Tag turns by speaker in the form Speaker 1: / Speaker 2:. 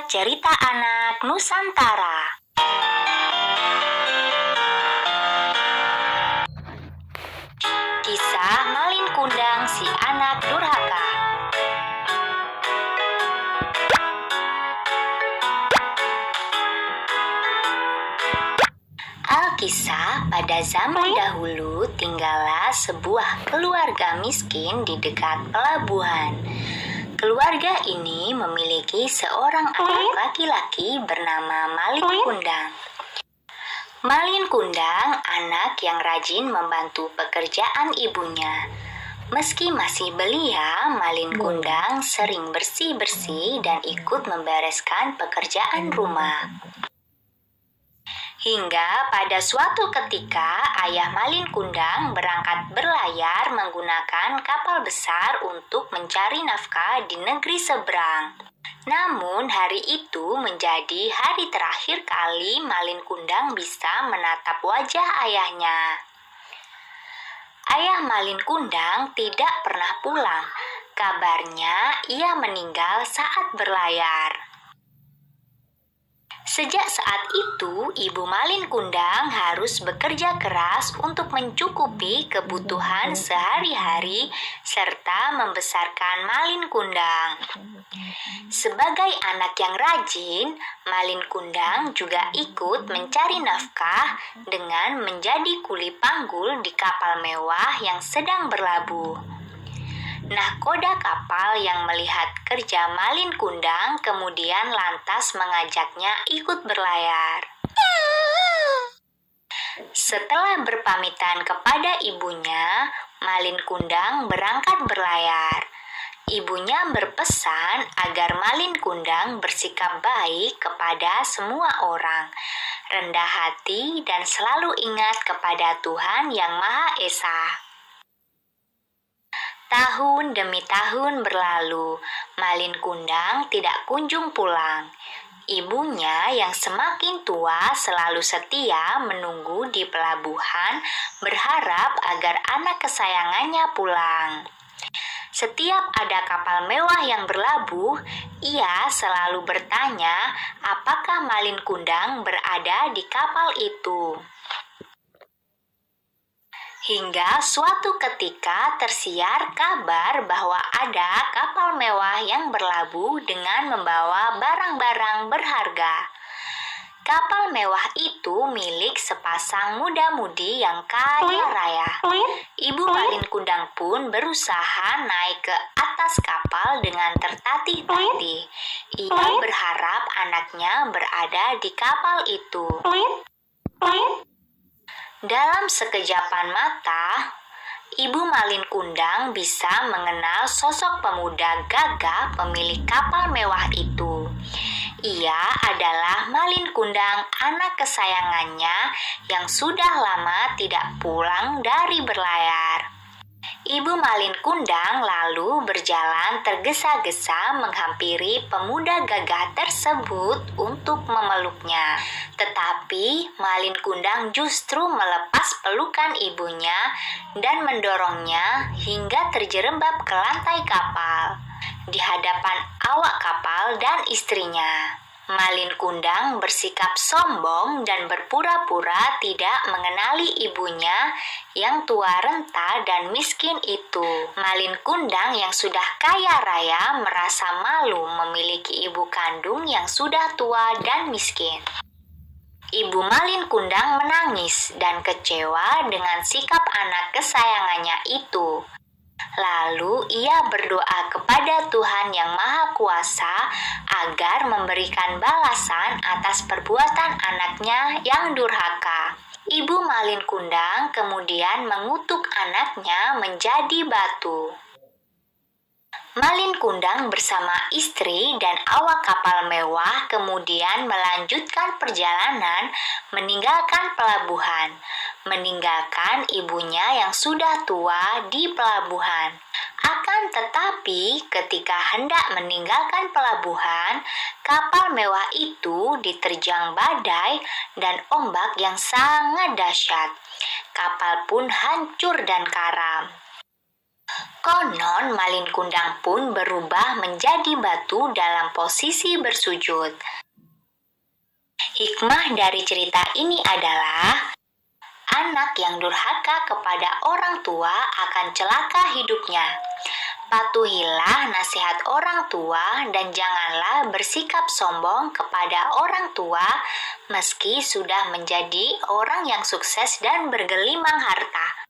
Speaker 1: Cerita Anak Nusantara. Kisah Malin Kundang si anak durhaka. Alkisah, pada zaman dahulu tinggallah sebuah keluarga miskin di dekat pelabuhan. Keluarga ini memiliki seorang anak laki-laki bernama Malin Kundang. Malin Kundang anak yang rajin membantu pekerjaan ibunya. Meski masih belia, Malin Kundang sering bersih-bersih dan ikut membereskan pekerjaan rumah. Hingga pada suatu ketika, ayah Malin Kundang berangkat berlayar menggunakan kapal besar untuk mencari nafkah di negeri seberang. Namun hari itu menjadi hari terakhir kali Malin Kundang bisa menatap wajah ayahnya. Ayah Malin Kundang tidak pernah pulang. Kabarnya ia meninggal saat berlayar. Sejak saat itu, Ibu Malin Kundang harus bekerja keras untuk mencukupi kebutuhan sehari-hari serta membesarkan Malin Kundang. Sebagai anak yang rajin, Malin Kundang juga ikut mencari nafkah dengan menjadi kuli panggul di kapal mewah yang sedang berlabuh. Nahkoda kapal yang melihat kerja Malin Kundang kemudian lantas mengajaknya ikut berlayar. Setelah berpamitan kepada ibunya, Malin Kundang berangkat berlayar. Ibunya berpesan agar Malin Kundang bersikap baik kepada semua orang, rendah hati dan selalu ingat kepada Tuhan Yang Maha Esa. Tahun demi tahun berlalu, Malin Kundang tidak kunjung pulang. Ibunya yang semakin tua selalu setia menunggu di pelabuhan, berharap agar anak kesayangannya pulang. Setiap ada kapal mewah yang berlabuh, ia selalu bertanya apakah Malin Kundang berada di kapal itu. Hingga suatu ketika tersiar kabar bahwa ada kapal mewah yang berlabuh dengan membawa barang-barang berharga. Kapal mewah itu milik sepasang muda-mudi yang kaya raya. Ibu Malin Kundang pun berusaha naik ke atas kapal dengan tertatih-tatih. Ia berharap anaknya berada di kapal itu. Dalam sekejapan mata, Ibu Malin Kundang bisa mengenal sosok pemuda gagah pemilik kapal mewah itu. Ia adalah Malin Kundang, anak kesayangannya yang sudah lama tidak pulang dari berlayar. Ibu Malin Kundang lalu berjalan tergesa-gesa menghampiri pemuda gagah tersebut untuk memeluknya. Tetapi Malin Kundang justru melepas pelukan ibunya dan mendorongnya hingga terjerembab ke lantai kapal di hadapan awak kapal dan istrinya. Malin Kundang bersikap sombong dan berpura-pura tidak mengenali ibunya yang tua renta dan miskin itu. Malin Kundang yang sudah kaya raya merasa malu memiliki ibu kandung yang sudah tua dan miskin. Ibu Malin Kundang menangis dan kecewa dengan sikap anak kesayangannya itu. Lalu ia berdoa kepada Tuhan Yang Maha Kuasa agar memberikan balasan atas perbuatan anaknya yang durhaka. Ibu Malin Kundang kemudian mengutuk anaknya menjadi batu. Malin Kundang bersama istri dan awak kapal mewah kemudian melanjutkan perjalanan meninggalkan pelabuhan, meninggalkan ibunya yang sudah tua di pelabuhan. Akan tetapi ketika hendak meninggalkan pelabuhan, kapal mewah itu diterjang badai dan ombak yang sangat dahsyat. Kapal pun hancur dan karam. Konon Malin Kundang pun berubah menjadi batu dalam posisi bersujud. Hikmah dari cerita ini adalah anak yang durhaka kepada orang tua akan celaka hidupnya. Patuhilah nasihat orang tua dan janganlah bersikap sombong kepada orang tua meski sudah menjadi orang yang sukses dan bergelimang harta.